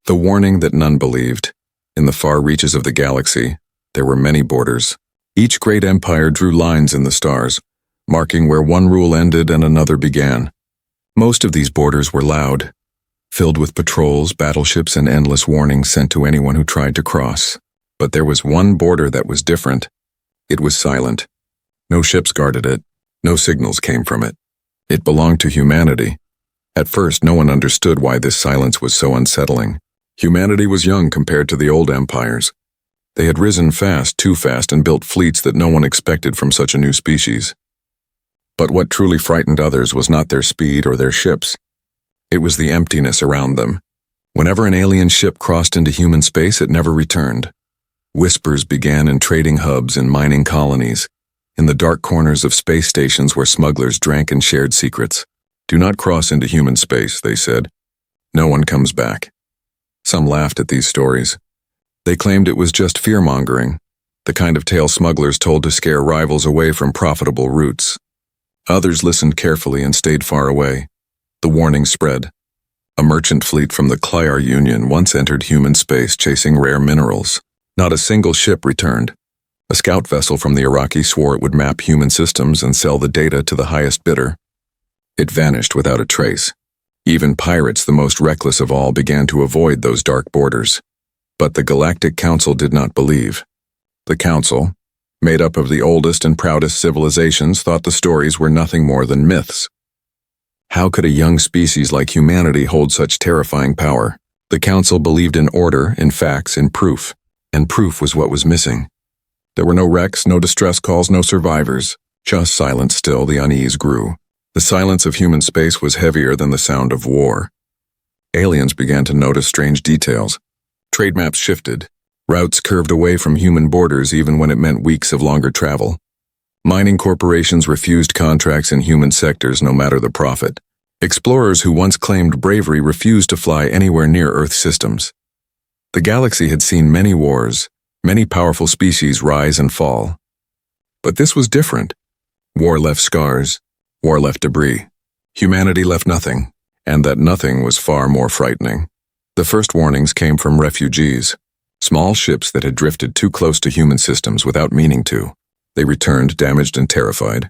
The warning that none believed. In the far reaches of the galaxy, there were many borders. Each great empire drew lines in the stars, marking where one rule ended and another began. Most of these borders were loud, filled with patrols, battleships, and endless warnings sent to anyone who tried to cross. But there was one border that was different. It was silent. No ships guarded it. No signals came from it. It belonged to humanity. At first, no one understood why this silence was so unsettling. Humanity was young compared to the old empires. They had risen fast, too fast, and built fleets that no one expected from such a new species. But what truly frightened others was not their speed or their ships. It was the emptiness around them. Whenever an alien ship crossed into human space, it never returned. Whispers began in trading hubs and mining colonies, in the dark corners of space stations where smugglers drank and shared secrets. "Do not cross into human space," they said. "No one comes back." Some laughed at these stories. They claimed it was just fear-mongering, the kind of tale smugglers told to scare rivals away from profitable routes. Others listened carefully and stayed far away. The warning spread. A merchant fleet from the Clyar Union once entered human space chasing rare minerals. Not a single ship returned. A scout vessel from the Iraqi swore it would map human systems and sell the data to the highest bidder. It vanished without a trace. Even pirates, the most reckless of all, began to avoid those dark borders. But the Galactic Council did not believe. The Council, made up of the oldest and proudest civilizations, thought the stories were nothing more than myths. How could a young species like humanity hold such terrifying power? The Council believed in order, in facts, in proof. And proof was what was missing. There were no wrecks, no distress calls, no survivors. Just silence. Still, the unease grew. The silence of human space was heavier than the sound of war. Aliens began to notice strange details. Trade maps shifted. Routes curved away from human borders even when it meant weeks of longer travel. Mining corporations refused contracts in human sectors no matter the profit. Explorers who once claimed bravery refused to fly anywhere near Earth systems. The galaxy had seen many wars, many powerful species rise and fall. But this was different. War left scars. War left debris. Humanity left nothing, and that nothing was far more frightening. The first warnings came from refugees, small ships that had drifted too close to human systems without meaning to. They returned damaged and terrified.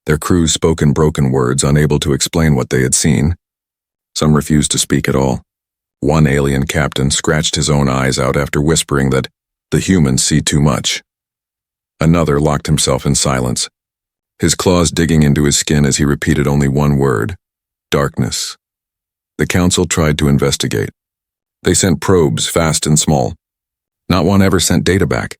Their crews spoke in broken words, unable to explain what they had seen. Some refused to speak at all. One alien captain scratched his own eyes out after whispering that the humans see too much. Another locked himself in silence, his claws digging into his skin as he repeated only one word: darkness. The Council tried to investigate. They sent probes, fast and small. Not one ever sent data back.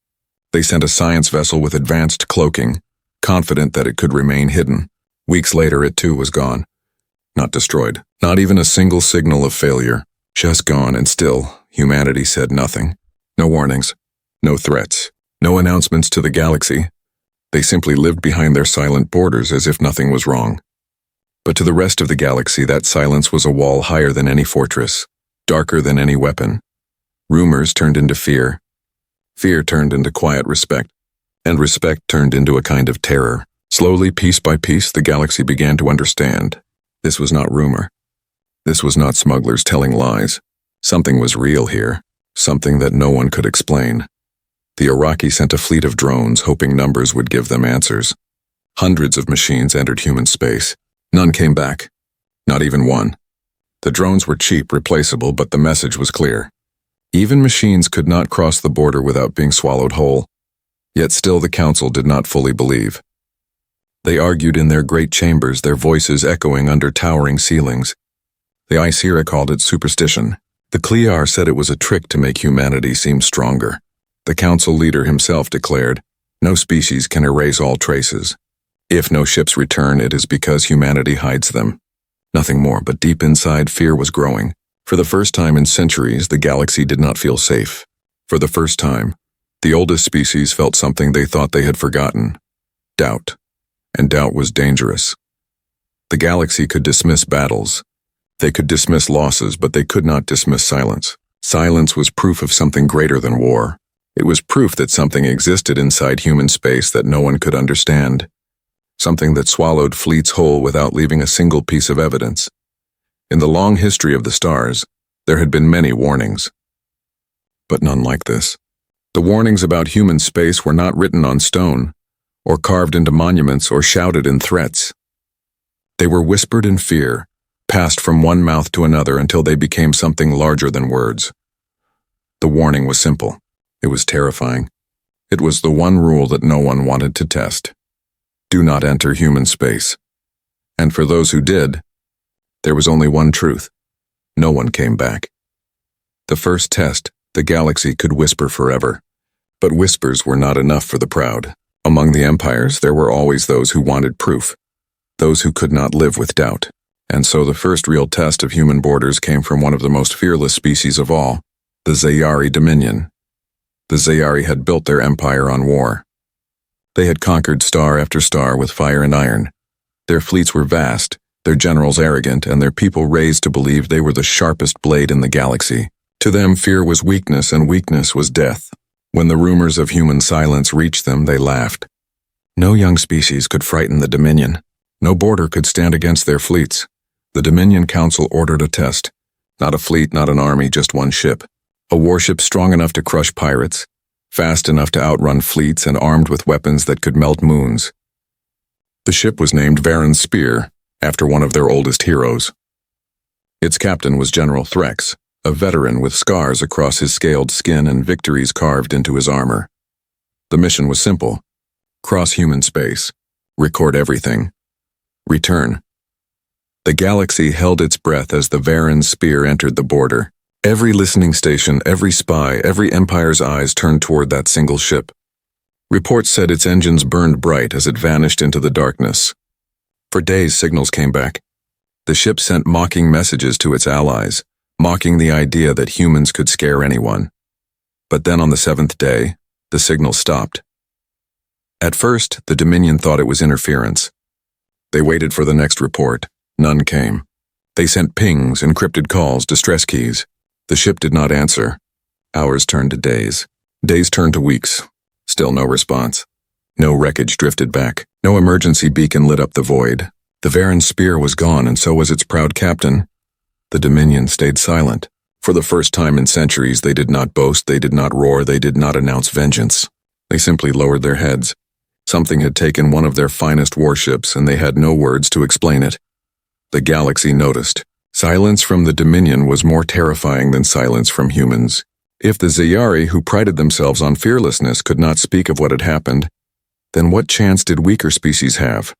They sent a science vessel with advanced cloaking, confident that it could remain hidden. Weeks later, it too was gone. Not destroyed. Not even a single signal of failure. Just gone, and still, humanity said nothing. No warnings. No threats. No announcements to the galaxy. They simply lived behind their silent borders as if nothing was wrong. But to the rest of the galaxy, that silence was a wall higher than any fortress, darker than any weapon. Rumors turned into fear. Fear turned into quiet respect. And respect turned into a kind of terror. Slowly, piece by piece, the galaxy began to understand. This was not rumor. This was not smugglers telling lies. Something was real here, something that no one could explain. The Iraqi sent a fleet of drones, hoping numbers would give them answers. Hundreds of machines entered human space. None came back. Not even one. The drones were cheap, replaceable, but the message was clear. Even machines could not cross the border without being swallowed whole. Yet still the Council did not fully believe. They argued in their great chambers, their voices echoing under towering ceilings. The Icera called it superstition. The Clyar said it was a trick to make humanity seem stronger. The Council leader himself declared, "No species can erase all traces. If no ships return, it is because humanity hides them." Nothing more, but deep inside, fear was growing. For the first time in centuries, the galaxy did not feel safe. For the first time, the oldest species felt something they thought they had forgotten: doubt. And doubt was dangerous. The galaxy could dismiss battles. They could dismiss losses, but they could not dismiss silence. Silence was proof of something greater than war. It was proof that something existed inside human space that no one could understand. Something that swallowed fleets whole without leaving a single piece of evidence. In the long history of the stars, There had been many warnings, but none like this. The warnings about human space were not written on stone, or carved into monuments, or shouted in threats. They were whispered in fear, passed from one mouth to another until they became something larger than words. The warning was simple. It was terrifying. It was the one rule that no one wanted to test. Do not enter human space. And for those who did, there was only one truth. No one came back. The first test, the galaxy could whisper forever. But whispers were not enough for the proud. Among the empires, there were always those who wanted proof, those who could not live with doubt. And so the first real test of human borders came from one of the most fearless species of all, the Zayari Dominion. The Zayari had built their empire on war. They had conquered star after star with fire and iron. Their fleets were vast, their generals arrogant, and their people raised to believe they were the sharpest blade in the galaxy. To them, fear was weakness, and weakness was death. When the rumors of human silence reached them, they laughed. No young species could frighten the Dominion. No border could stand against their fleets. The Dominion Council ordered a test. Not a fleet, not an army, just one ship. A warship strong enough to crush pirates, fast enough to outrun fleets, and armed with weapons that could melt moons. The ship was named Varen's Spear, after one of their oldest heroes. Its captain was General Threx, a veteran with scars across his scaled skin and victories carved into his armor. The mission was simple. Cross human space. Record everything. Return. The galaxy held its breath as the Varen's Spear entered the border. Every listening station, every spy, every empire's eyes turned toward that single ship. Reports said its engines burned bright as it vanished into the darkness. For days, signals came back. The ship sent mocking messages to its allies, mocking the idea that humans could scare anyone. But then on the seventh day, the signal stopped. At first, the Dominion thought it was interference. They waited for the next report. None came. They sent pings, encrypted calls, distress keys. The ship did not answer. Hours turned to days. Days turned to weeks. Still no response. No wreckage drifted back. No emergency beacon lit up the void. The Varen's Spear was gone, and so was its proud captain. The Dominion stayed silent. For the first time in centuries, they did not boast, they did not roar, they did not announce vengeance. They simply lowered their heads. Something had taken one of their finest warships, and they had no words to explain it. The galaxy noticed. Silence from the Dominion was more terrifying than silence from humans. If the Zayari, who prided themselves on fearlessness, could not speak of what had happened, then what chance did weaker species have?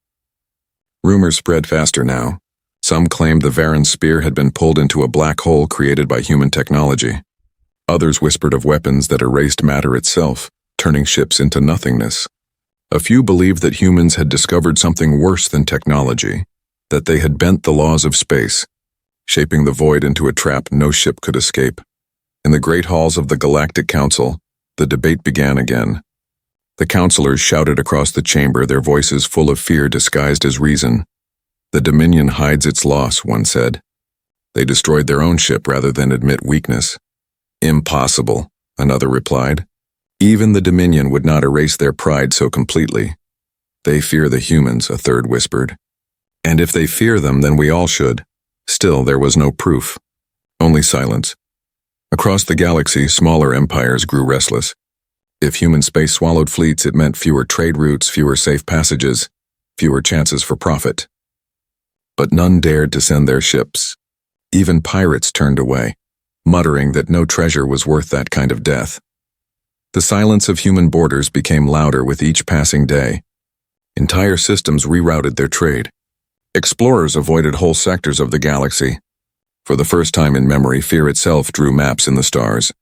Rumors spread faster now. Some claimed the Varen's Spear had been pulled into a black hole created by human technology. Others whispered of weapons that erased matter itself, turning ships into nothingness. A few believed that humans had discovered something worse than technology, that they had bent the laws of space, shaping the void into a trap no ship could escape. In the great halls of the Galactic Council, the debate began again. The counselors shouted across the chamber, their voices full of fear disguised as reason. The Dominion hides its loss, one said. They destroyed their own ship rather than admit weakness. Impossible, another replied. Even the Dominion would not erase their pride so completely. They fear the humans, a third whispered. And if they fear them, then we all should. Still, there was no proof. Only silence. Across the galaxy, smaller empires grew restless. If human space swallowed fleets, it meant fewer trade routes, fewer safe passages, fewer chances for profit. But none dared to send their ships. Even pirates turned away, muttering that no treasure was worth that kind of death. The silence of human borders became louder with each passing day. Entire systems rerouted their trade. Explorers avoided whole sectors of the galaxy. For the first time in memory, fear itself drew maps in the stars.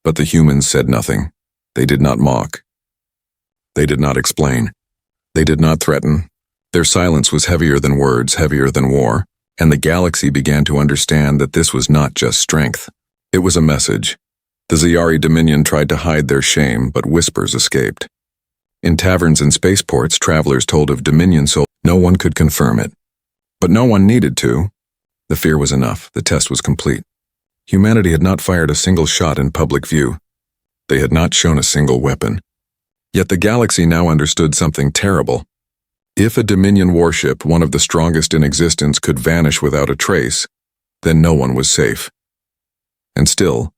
But the humans said nothing. They did not mock. They did not explain. They did not threaten. Their silence was heavier than words, heavier than war, and the galaxy began to understand that this was not just strength. It was a message. The Zayari Dominion tried to hide their shame, but whispers escaped. In taverns and spaceports, travelers told of Dominion soldiers. No one could confirm it. But no one needed to. The fear was enough. The test was complete. Humanity had not fired a single shot in public view. They had not shown a single weapon. Yet the galaxy now understood something terrible. If a Dominion warship, one of the strongest in existence, could vanish without a trace, then no one was safe. And still,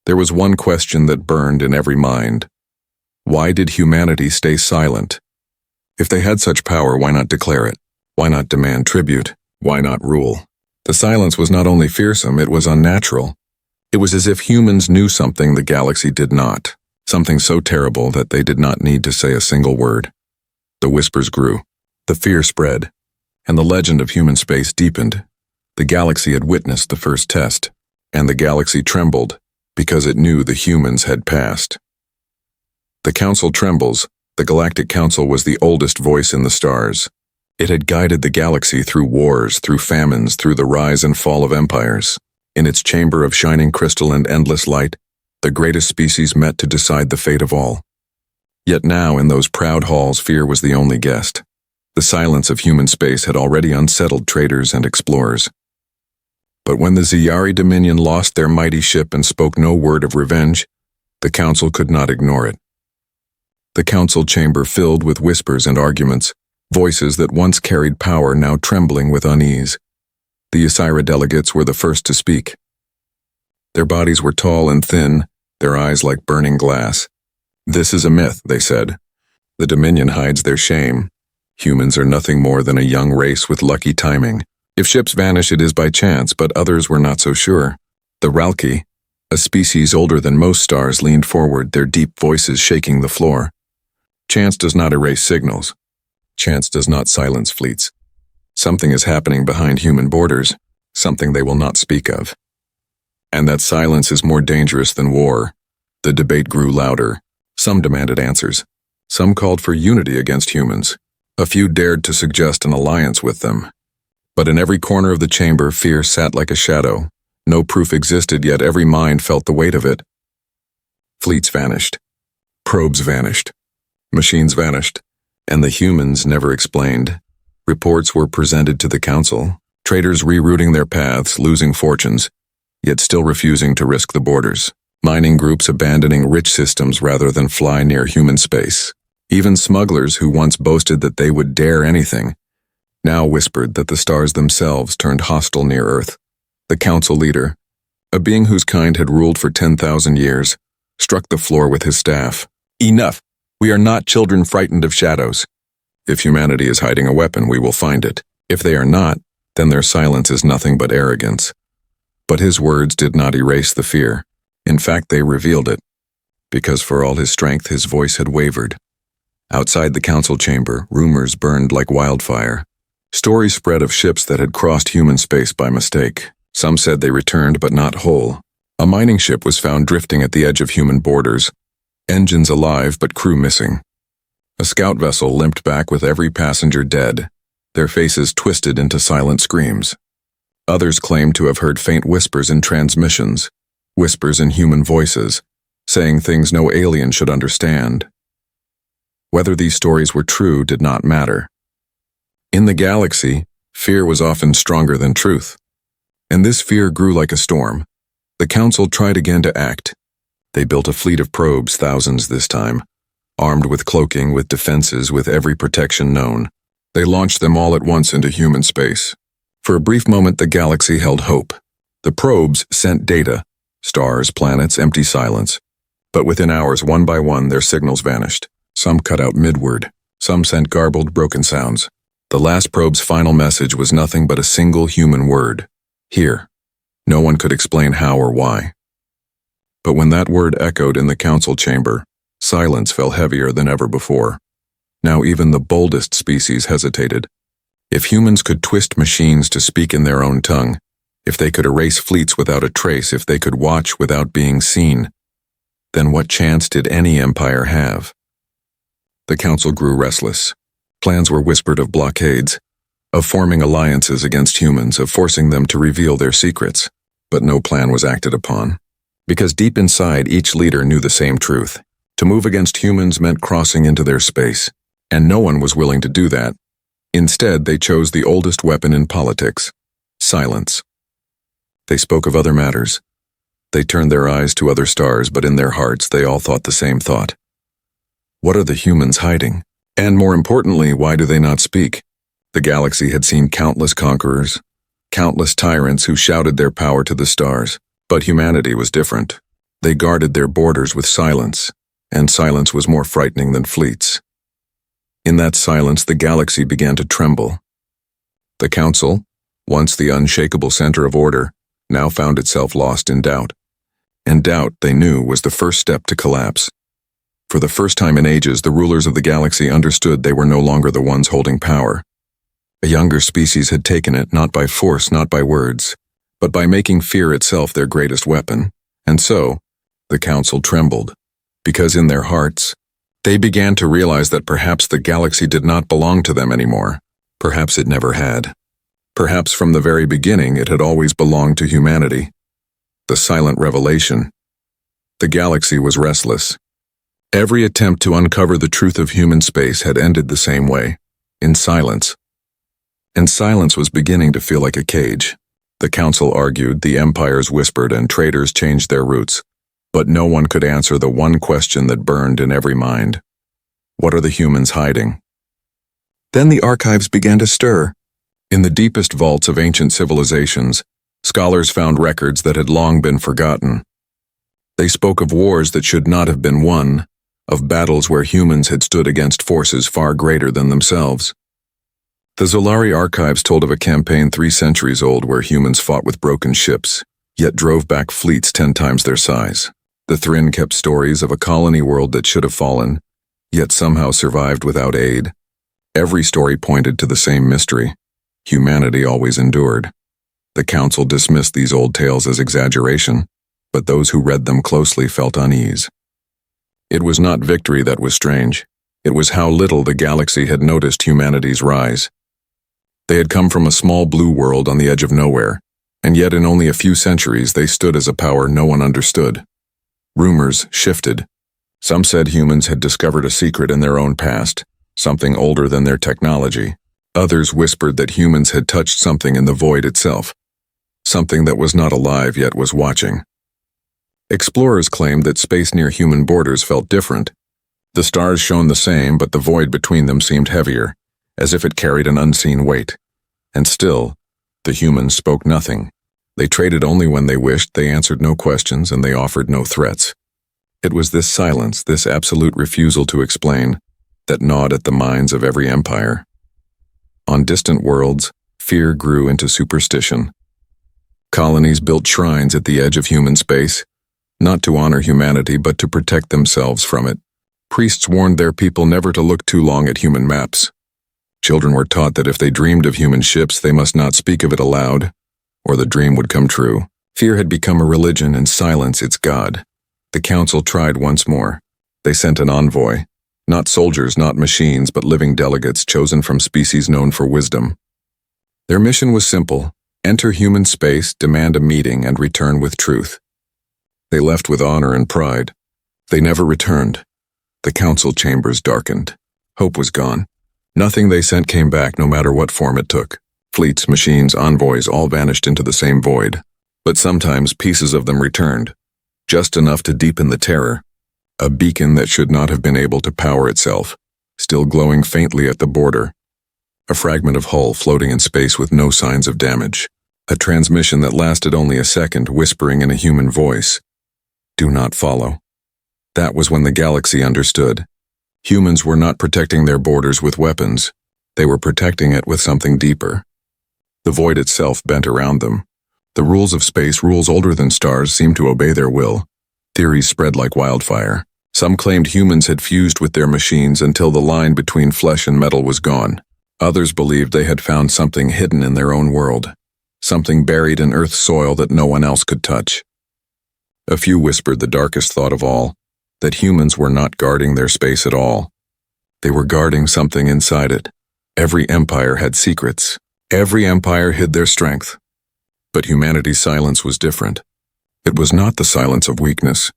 there was one question that burned in every mind. Why did humanity stay silent? If they had such power, why not declare it? Why not demand tribute? Why not rule? The silence was not only fearsome, it was unnatural. It was as if humans knew something the galaxy did not, something so terrible that they did not need to say a single word. The whispers grew, the fear spread, and the legend of human space deepened. The galaxy had witnessed the first test, and the galaxy trembled because it knew the humans had passed. The Council trembles. The Galactic Council was the oldest voice in the stars. It had guided the galaxy through wars, through famines, through the rise and fall of empires. In its chamber of shining crystal and endless light, the greatest species met to decide the fate of all. Yet now, in those proud halls, fear was the only guest. The silence of human space had already unsettled traders and explorers. But when the Ziyari Dominion lost their mighty ship and spoke no word of revenge, the Council could not ignore it. The Council chamber filled with whispers and arguments, voices that once carried power now trembling with unease. The Ysira delegates were the first to speak. Their bodies were tall and thin, their eyes like burning glass. "This is a myth," they said. "The Dominion hides their shame. Humans are nothing more than a young race with lucky timing. If ships vanish, it is by chance," but others were not so sure. The Ralki, a species older than most stars, leaned forward, their deep voices shaking the floor. "Chance does not erase signals. Chance does not silence fleets. Something is happening behind human borders, something they will not speak of. And that silence is more dangerous than war." The debate grew louder. Some demanded answers. Some called for unity against humans. A few dared to suggest an alliance with them. But in every corner of the chamber, fear sat like a shadow. No proof existed, yet every mind felt the weight of it. Fleets vanished. Probes vanished. Machines vanished. And the humans never explained. Reports were presented to the Council, traders rerouting their paths, losing fortunes, yet still refusing to risk the borders. Mining groups abandoning rich systems rather than fly near human space. Even smugglers who once boasted that they would dare anything, now whispered that the stars themselves turned hostile near Earth. The Council leader, a being whose kind had ruled for 10,000 years, struck the floor with his staff. "Enough! We are not children frightened of shadows. If humanity is hiding a weapon, we will find it. If they are not, then their silence is nothing but arrogance." But his words did not erase the fear. In fact, they revealed it, because for all his strength, his voice had wavered. Outside the Council chamber, rumors burned like wildfire. Stories spread of ships that had crossed human space by mistake. Some said they returned but not whole. A mining ship was found drifting at the edge of human borders, engines alive but crew missing. A scout vessel limped back with every passenger dead, their faces twisted into silent screams. Others claimed to have heard faint whispers in transmissions, whispers in human voices, saying things no alien should understand. Whether these stories were true did not matter. In the galaxy, fear was often stronger than truth. And this fear grew like a storm. The Council tried again to act. They built a fleet of probes, thousands this time, armed with cloaking, with defenses, with every protection known. They launched them all at once into human space. For a brief moment, the galaxy held hope. The probes sent data, stars, planets, empty silence. But within hours, one by one, their signals vanished. Some cut out midward. Some sent garbled, broken sounds. The last probe's final message was nothing but a single human word. Here. No one could explain how or why. But when that word echoed in the Council chamber, silence fell heavier than ever before. Now even the boldest species hesitated. If humans could twist machines to speak in their own tongue, if they could erase fleets without a trace, if they could watch without being seen, then what chance did any empire have? The Council grew restless. Plans were whispered of blockades, of forming alliances against humans, of forcing them to reveal their secrets. But no plan was acted upon. Because deep inside, each leader knew the same truth. To move against humans meant crossing into their space, and no one was willing to do that. Instead, they chose the oldest weapon in politics: silence. They spoke of other matters. They turned their eyes to other stars, but in their hearts they all thought the same thought. What are the humans hiding? And more importantly, why do they not speak? The galaxy had seen countless conquerors, countless tyrants who shouted their power to the stars. But humanity was different. They guarded their borders with silence, and silence was more frightening than fleets. In that silence, the galaxy began to tremble. The Council, once the unshakable center of order, now found itself lost in doubt. And doubt, they knew, was the first step to collapse. For the first time in ages, the rulers of the galaxy understood they were no longer the ones holding power. A younger species had taken it, not by force, not by words, but by making fear itself their greatest weapon. And so, the Council trembled, because in their hearts, they began to realize that perhaps the galaxy did not belong to them anymore. Perhaps it never had. Perhaps from the very beginning it had always belonged to humanity. The silent revelation. The galaxy was restless. Every attempt to uncover the truth of human space had ended the same way, in silence. And silence was beginning to feel like a cage. The Council argued, the empires whispered, and traders changed their routes. But no one could answer the one question that burned in every mind. What are the humans hiding? Then the archives began to stir. In the deepest vaults of ancient civilizations, scholars found records that had long been forgotten. They spoke of wars that should not have been won, of battles where humans had stood against forces far greater than themselves. The Zolari archives told of a campaign 3 centuries old where humans fought with broken ships, yet drove back fleets 10 times their size. The Thrin kept stories of a colony world that should have fallen, yet somehow survived without aid. Every story pointed to the same mystery. Humanity always endured. The Council dismissed these old tales as exaggeration, but those who read them closely felt unease. It was not victory that was strange. It was how little the galaxy had noticed humanity's rise. They had come from a small blue world on the edge of nowhere, and yet in only a few centuries they stood as a power no one understood. Rumors shifted. Some said humans had discovered a secret in their own past, something older than their technology. Others whispered that humans had touched something in the void itself, something that was not alive yet was watching. Explorers claimed that space near human borders felt different. The stars shone the same, but the void between them seemed heavier, as if it carried an unseen weight. And still, the humans spoke nothing. They traded only when they wished, they answered no questions, and they offered no threats. It was this silence, this absolute refusal to explain, that gnawed at the minds of every empire. On distant worlds, fear grew into superstition. Colonies built shrines at the edge of human space, not to honor humanity but to protect themselves from it. Priests warned their people never to look too long at human maps. Children were taught that if they dreamed of human ships, they must not speak of it aloud, or the dream would come true. Fear had become a religion and silence its god. The Council tried once more. They sent an envoy. Not soldiers, not machines, but living delegates chosen from species known for wisdom. Their mission was simple: enter human space, demand a meeting, and return with truth. They left with honor and pride. They never returned. The Council chambers darkened. Hope was gone. Nothing they sent came back, no matter what form it took. Fleets, machines, envoys all vanished into the same void. But sometimes pieces of them returned, just enough to deepen the terror. A beacon that should not have been able to power itself, still glowing faintly at the border. A fragment of hull floating in space with no signs of damage. A transmission that lasted only a second, whispering in a human voice, "Do not follow." That was when the galaxy understood. Humans were not protecting their borders with weapons. They were protecting it with something deeper. The void itself bent around them. The rules of space, rules older than stars, seemed to obey their will. Theories spread like wildfire. Some claimed humans had fused with their machines until the line between flesh and metal was gone. Others believed they had found something hidden in their own world, something buried in Earth's soil that no one else could touch. A few whispered the darkest thought of all, that humans were not guarding their space at all. They were guarding something inside it. Every empire had secrets. Every empire hid their strength. But humanity's silence was different. It was not the silence of weakness.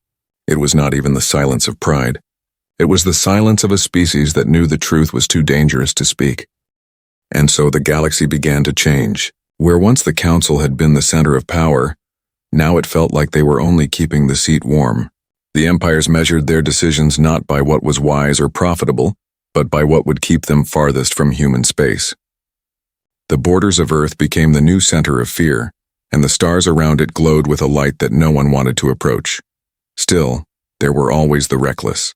It was not even the silence of pride. It was the silence of a species that knew the truth was too dangerous to speak. And so the galaxy began to change. Where once the Council had been the center of power, now it felt like they were only keeping the seat warm. The empires measured their decisions not by what was wise or profitable, but by what would keep them farthest from human space. The borders of Earth became the new center of fear, and the stars around it glowed with a light that no one wanted to approach. Still, there were always the reckless.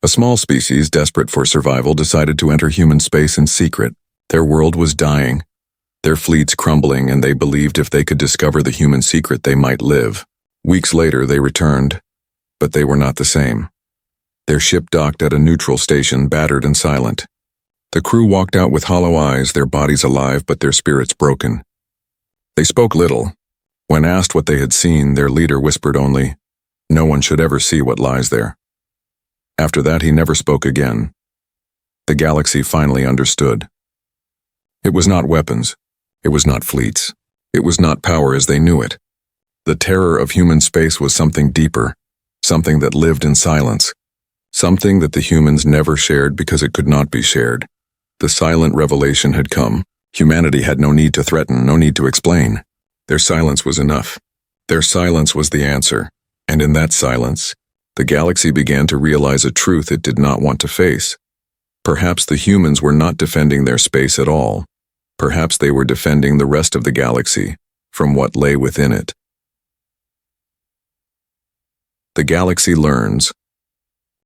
A small species, desperate for survival, decided to enter human space in secret. Their world was dying, their fleets crumbling, and they believed if they could discover the human secret, they might live. Weeks later, they returned, but they were not the same. Their ship docked at a neutral station, battered and silent. The crew walked out with hollow eyes, their bodies alive but their spirits broken. They spoke little. When asked what they had seen, their leader whispered only, "No one should ever see what lies there." After that, he never spoke again. The galaxy finally understood. It was not weapons. It was not fleets. It was not power as they knew it. The terror of human space was something deeper, something that lived in silence, something that the humans never shared because it could not be shared. The silent revelation had come. Humanity had no need to threaten, no need to explain. Their silence was enough. Their silence was the answer, and in that silence, the galaxy began to realize a truth it did not want to face. Perhaps the humans were not defending their space at all. Perhaps they were defending the rest of the galaxy from what lay within it. The galaxy learns.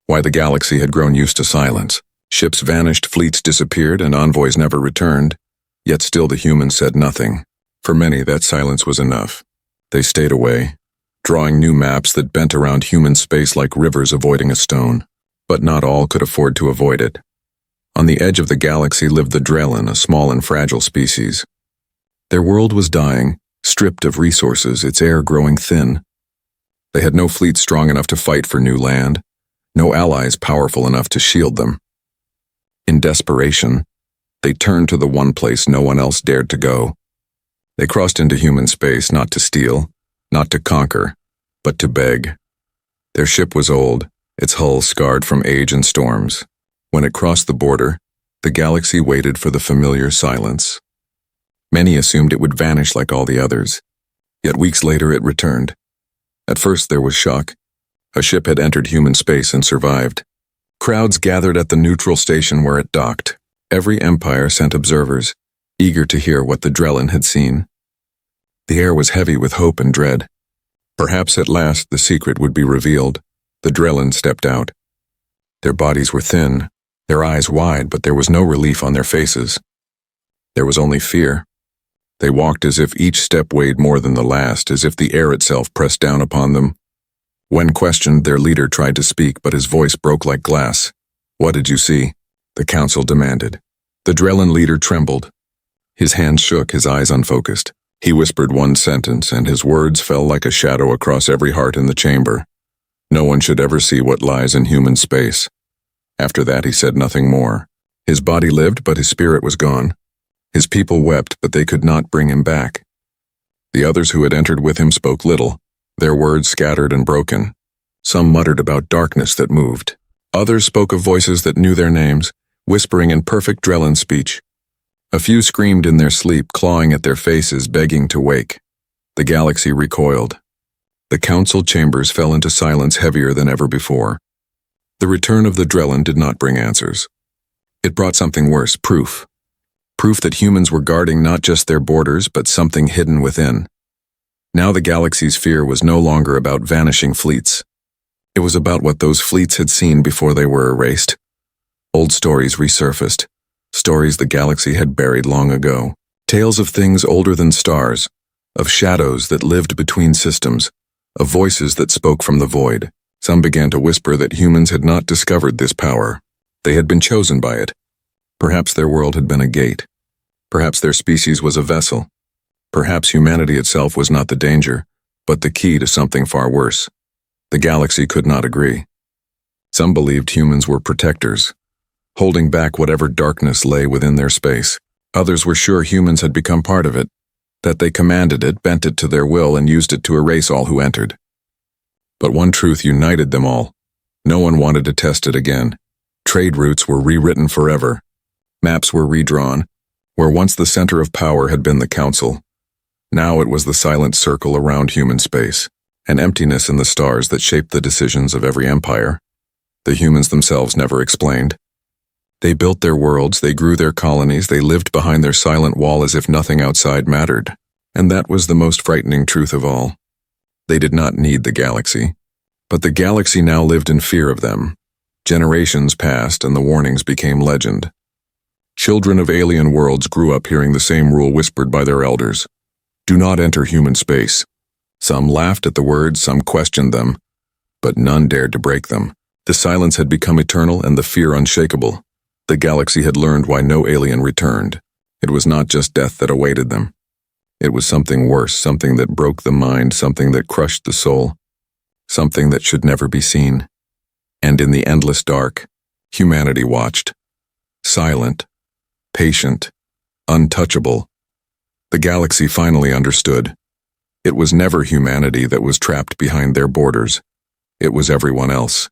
Why the galaxy had grown used to silence. Ships vanished, fleets disappeared, and envoys never returned, yet still the humans said nothing. For many, that silence was enough. They stayed away, drawing new maps that bent around human space like rivers avoiding a stone. But not all could afford to avoid it. On the edge of the galaxy lived the Drean, a small and fragile species. Their world was dying, stripped of resources, its air growing thin. They had no fleet strong enough to fight for new land, no allies powerful enough to shield them. In desperation, they turned to the one place no one else dared to go. They crossed into human space not to steal, not to conquer, but to beg. Their ship was old, its hull scarred from age and storms. When it crossed the border, the galaxy waited for the familiar silence. Many assumed it would vanish like all the others, yet weeks later it returned. At first there was shock. A ship had entered human space and survived. Crowds gathered at the neutral station where it docked. Every empire sent observers, eager to hear what the Drean had seen. The air was heavy with hope and dread. Perhaps at last the secret would be revealed. The Drean stepped out. Their bodies were thin, their eyes wide, but there was no relief on their faces. There was only fear. They walked as if each step weighed more than the last, as if the air itself pressed down upon them. When questioned, their leader tried to speak, but his voice broke like glass. "What did you see?" the council demanded. The Drean leader trembled. His hands shook, his eyes unfocused. He whispered one sentence, and his words fell like a shadow across every heart in the chamber. No one should ever see what lies in human space. After that, he said nothing more. His body lived, but his spirit was gone. His people wept, but they could not bring him back. The others who had entered with him spoke little, their words scattered and broken. Some muttered about darkness that moved. Others spoke of voices that knew their names, whispering in perfect Drean speech. A few screamed in their sleep, clawing at their faces, begging to wake. The galaxy recoiled. The council chambers fell into silence heavier than ever before. The return of the Drean did not bring answers. It brought something worse, proof. Proof that humans were guarding not just their borders, but something hidden within. Now the galaxy's fear was no longer about vanishing fleets. It was about what those fleets had seen before they were erased. Old stories resurfaced, stories the galaxy had buried long ago. Tales of things older than stars, of shadows that lived between systems, of voices that spoke from the void. Some began to whisper that humans had not discovered this power. They had been chosen by it. Perhaps their world had been a gate. Perhaps their species was a vessel. Perhaps humanity itself was not the danger, but the key to something far worse. The galaxy could not agree. Some believed humans were protectors, holding back whatever darkness lay within their space. Others were sure humans had become part of it, that they commanded it, bent it to their will, and used it to erase all who entered. But one truth united them all. No one wanted to test it again. Trade routes were rewritten forever. Maps were redrawn. Where once the center of power had been the council, now it was the silent circle around human space, an emptiness in the stars that shaped the decisions of every empire. The humans themselves never explained. They built their worlds, they grew their colonies, they lived behind their silent wall as if nothing outside mattered. And that was the most frightening truth of all. They did not need the galaxy. But the galaxy now lived in fear of them. Generations passed and the warnings became legend. Children of alien worlds grew up hearing the same rule whispered by their elders. Do not enter human space. Some laughed at the words, some questioned them, but none dared to break them. The silence had become eternal and the fear unshakable. The galaxy had learned why no alien returned. It was not just death that awaited them. It was something worse, something that broke the mind, something that crushed the soul, something that should never be seen. And in the endless dark, humanity watched. Silent, patient, untouchable. The galaxy finally understood. It was never humanity that was trapped behind their borders. It was everyone else.